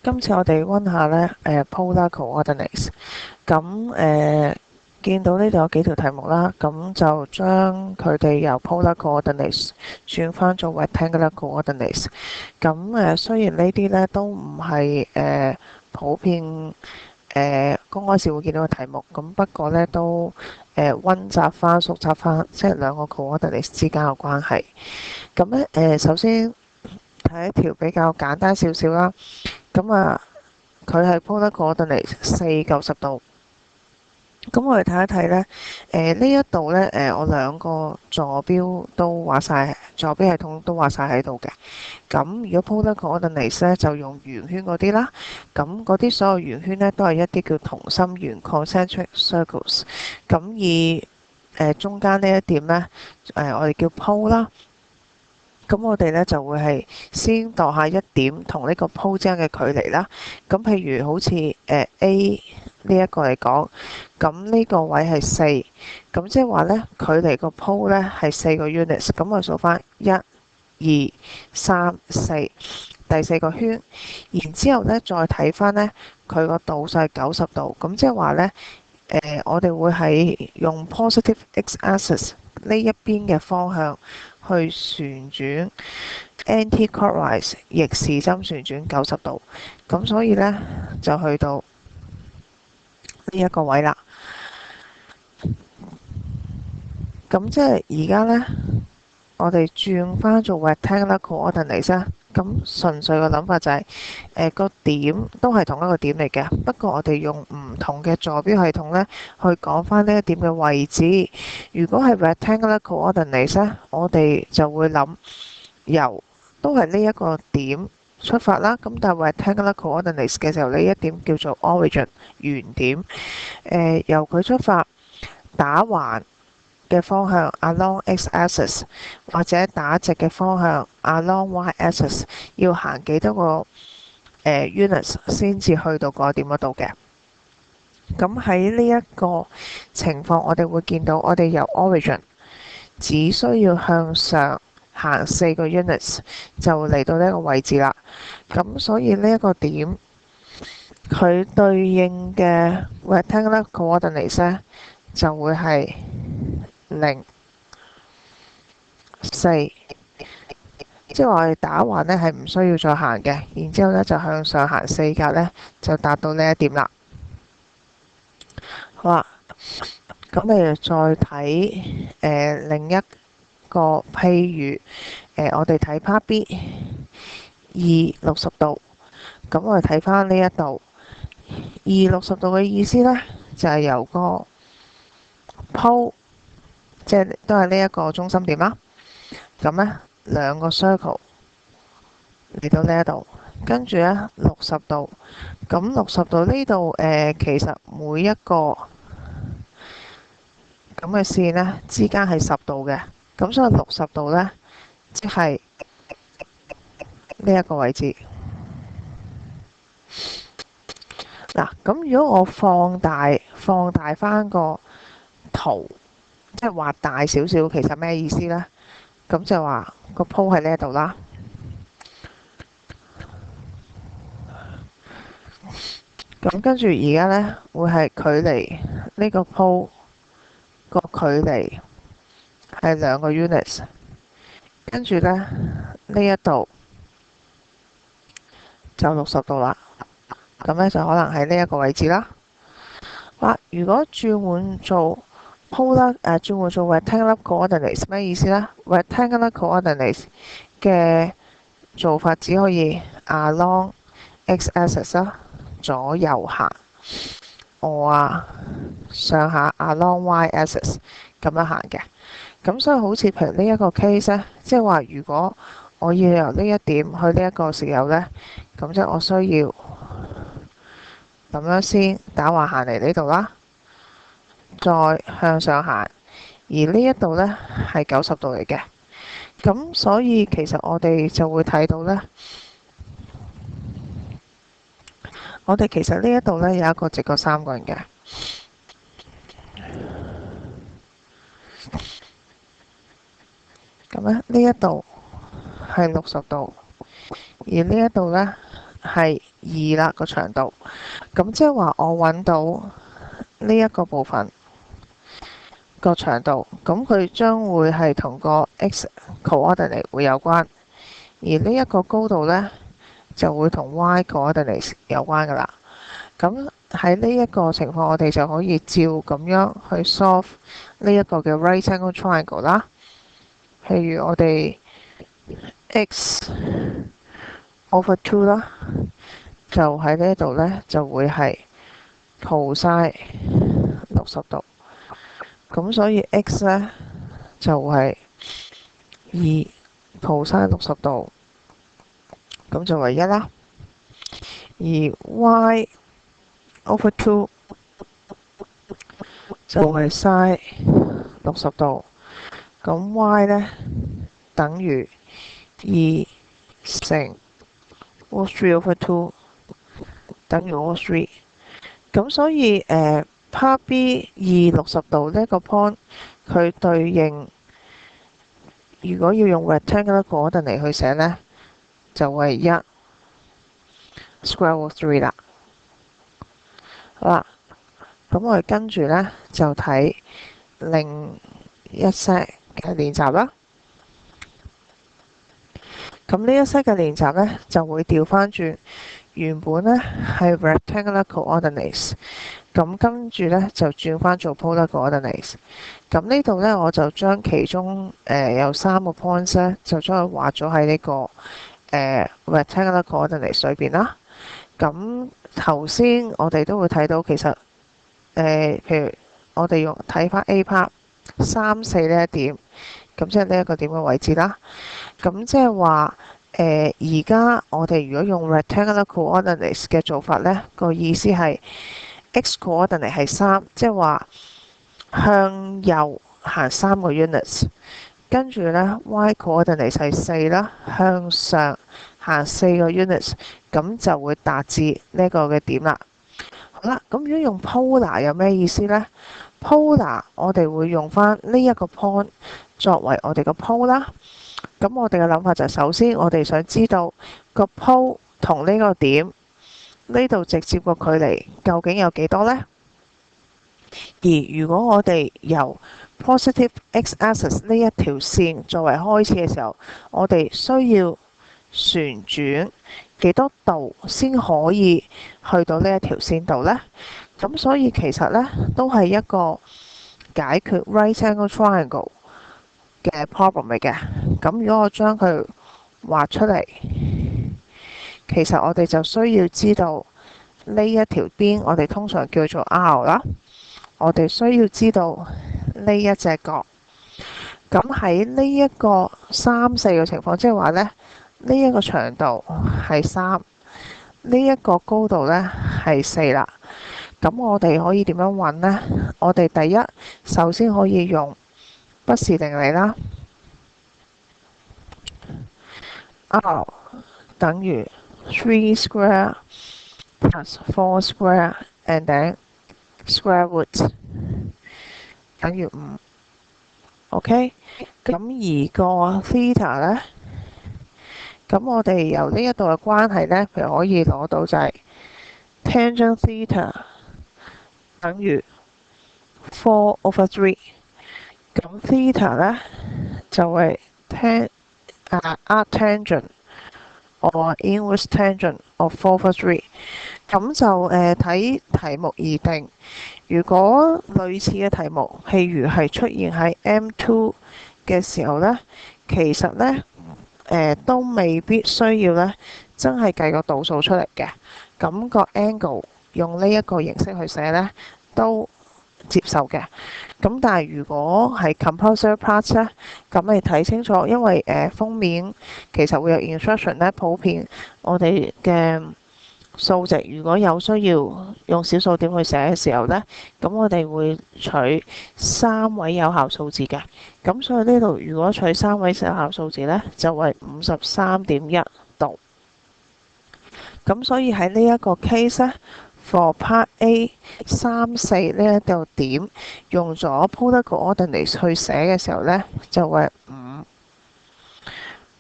今次我哋溫下呢polar coordinates。咁見到呢度有幾條題目啦，咁就將佢哋由 polar coordinates 轉翻做 rectangular coordinates。咁雖然呢啲呢都唔係普遍公開試會見到嘅題目，咁不過呢都溫習翻、熟習翻，即係兩個 coordinates 之間嘅關係。咁呢首先睇一條比較簡單少少啦。咁佢係 polar coordinate 490度。咁我哋睇一睇呢。呢一度呢，我兩個坐標都畫晒，坐標系統都畫晒喺度嘅。咁如果 polar coordinates 呢，就用圓圈嗰啲啦。咁嗰啲所有圓圈呢，都係一啲叫同心圓 concentric circles。咁而中間呢一點呢，我哋叫 pole 啦。咁我哋呢就會係先度下一點同呢個 pole 之間嘅距離啦。咁譬如好似A 呢一個嚟講，咁呢個位係4，咁即係話呢，距離個 pole 呢係4個 units。咁我數翻1、2、3、4，第四個圈。然之後呢，再睇翻呢，佢個度就係90度。咁即係話呢，我哋會係用 positive x-axis 呢一邊嘅方向去旋轉 anti-clockwise 逆時針旋轉90度。咁所以呢，就去到呢一個位啦。咁即係而家呢，我哋轉翻做 rectangular coordinates 啦。咁純粹個諗法就係個點都係同一個點嚟嘅，不過我哋用唔同嘅坐標系統呢去講翻呢一點嘅位置。如果係 rectangular coordinates 呢，我哋就會諗由都係呢一個點出發啦。咁但係 rectangular coordinates 嘅時候，呢一點叫做 origin 原點。由佢出發打橫嘅方向 along x-axis 或者打直嘅方向 along y-axis， 要行幾多個units 先至去到嗰點嗰度嘅。咁喺呢一個情況，我哋會見到我哋由 origin 只需要向上行4個 units 就嚟到呢一個位置啦。咁所以呢一個點佢對應嘅 rectangular coordinates 呢，就會係0、4，即係話我哋打橫呢係唔需要再行嘅，然之後呢就向上行4格呢，就達到呢一點啦。好啦，咁你再睇另一個譬如我哋睇 part B 260度。咁我哋睇翻呢一度260度嘅意思呢，就係由個 pole， 即係都係呢一個中心點啦。咁呢兩個 circle 嚟到呢一度，跟住呢60度。咁60度呢度其實每一個咁嘅線呢之間係10度嘅，咁所以60度呢，即係呢一個位置。嗱，咁如果我放大翻個圖，即係畫大少少，其實咩意思呢？咁就話個鋪喺呢度啦。咁跟住而家呢，會係距離呢個鋪個距離係2個 units， 跟住呢，呢一度就60度啦。咁呢，就可能係呢一個位置啦。如果轉換做 polar 轉換做 rectangular coordinates 咩意思呢？ rectangular coordinates 嘅做法只可以 along x-axis 啦，左右行，上下 along y-axis 咁樣行嘅。咁所以好似譬如呢一個 case 呢，即係話如果我要由呢一點去呢一個時候呢，咁即係我需要咁樣先打橫行嚟呢度啦，再向上行，而呢一度呢係90度嚟嘅。咁所以其實我哋就會睇到呢，我哋其實呢一度呢有一個直角三角形嘅。咁呢一度係60度，而呢一度呢係2啦個長度。咁即係話我揾到呢一個部分個長度，咁佢將會係同個 x coordinate 會有關，而呢一個高度呢，就會同 y coordinate 有關噶啦。咁喺呢一個情況，我哋就可以照咁樣去 solve 呢一個嘅 right angle triangle 啦。譬如我哋 x over 2啦，就喺呢度呢，就會係 cosine 60度。咁所以 x 呢，就係2 cosine 60度，咁就為1啦。而 y over 2就係 sin 60度，咁 y 呢，等於2乘 root 3 over 2等於 root 3。咁所以part B 60度呢個 point 佢對應，如果要用 rectangular coordinate 去寫呢，就係1 square root 3啦。好啦，咁我哋跟住呢，就睇另一 set 嘅練習啦。咁呢一 set 嘅練習呢，就會調翻轉，原本呢係 rectangular coordinates，咁跟住呢就轉翻做 polar coordinates。咁呢度呢，我就將其中有3個 points 呢，就將佢畫咗喺呢個rectangular coordinates 裏邊啦。咁頭先我哋都會睇到，其實譬如我哋用睇翻 A part 3、4呢一點，咁即係呢一個點嘅位置啦。咁即係話而家我哋如果用 rectangular coordinates 嘅做法呢，個意思係 x coordinate 係3，即係話向右行3個 units， 跟住呢 y coordinate 係4啦，向上行4個 units， 咁就會達至呢個嘅點啦。好啦，咁如果用 polar 有咩意思呢？ polar 我哋會用翻呢一個 point 作為我哋個 pole 啦。咁我哋嘅諗法就係，首先我哋想知道個 pole 同呢個點呢度直接個距離究竟有幾多呢？而如果我哋由 positive x-axis 呢一條線作為開始嘅時候，我哋需要旋轉幾多度先可以去到呢一條線度呢？咁所以其實呢都係一個解決 right angle triangle 嘅 problem 嚟嘅。咁如果我將佢畫出嚟，其實我哋就需要知道呢一條邊，我哋通常叫做 R 啦。我哋需要知道呢一隻角。咁喺呢一個3、4嘅情況，即係話呢，呢一個長度係3，呢一個高度呢係4啦。咁我哋可以點樣揾呢？我哋第一首先可以用畢氏定理啦。R 等於3 square plus 4 square and then square root 等於5。OK， 咁而個 theta 呢，咁我哋由呢一度嘅關係呢，譬如可以攞到就係 tangent theta 等於4 over 3。咁 theta 呢，就係arctangent or inverse tangent of 4 over 3。咁就睇題目而定。如果類似嘅題目，譬如係出現喺 M2 嘅時候呢，其實呢都未必需要呢真係計個度數出嚟嘅。咁個 angle 用呢一個形式去寫呢，都接受嘅。咁但係如果係 compulsory part 呢，咁你睇清楚，因為封面其實會有 instruction 呢，普遍我哋嘅數值如果有需要用小數點去寫嘅時候呢，咁我哋會取3位有效數字嘅。咁所以呢度如果取3位有效數字呢，就係 53.1 度。咁所以喺呢一個 case 呢， for part A 3、4呢一度點用咗 polar coordinates 去寫嘅時候呢，就係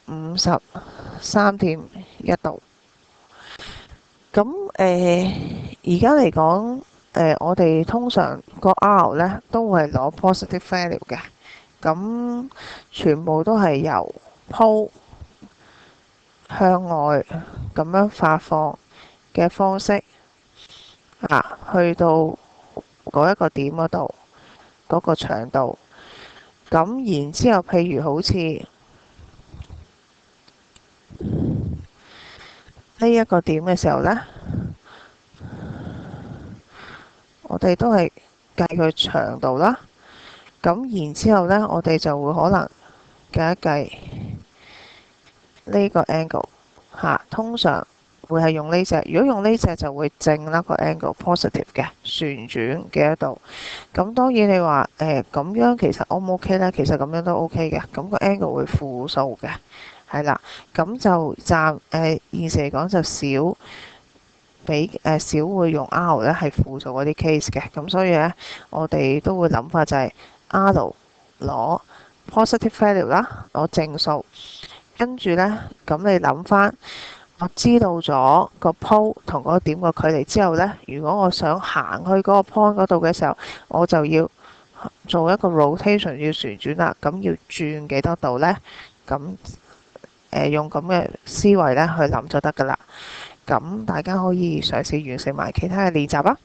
53.1 度。而家嚟講，我哋通常個 R 咧都會係攞 positive value 嘅，咁全部都係由鋪向外咁樣發放嘅方式去到嗰一個點嗰度，嗰個長度。咁然之後，譬如好似呢一個點嘅時候呢，我哋都係計佢長度啦。咁然之後呢，我哋就會可能計一計呢個 angle 通常會係用呢隻。如果用呢隻就會正啦，個 angle positive 嘅旋轉嘅一度。咁當然你話咁樣其實 O 唔 OK 呢？其實咁樣都 OK 嘅。咁個 angle 會負數嘅，係啦。咁就現時嚟講就少會用 R 咧係輔助嗰啲 case 嘅，咁所以咧我哋都會諗法就係 R 攞 positive value 啦，攞正數，跟住咧咁你諗翻，我知道咗個 pole 同嗰個點個距離之後咧，如果我想行去嗰個 point 嗰度嘅時候，我就要做一個 rotation 要旋轉啦，咁要轉幾多度咧？咁用咁嘅思維咧去諗就得噶啦。咁大家可以嘗試完成埋其他嘅練習啦。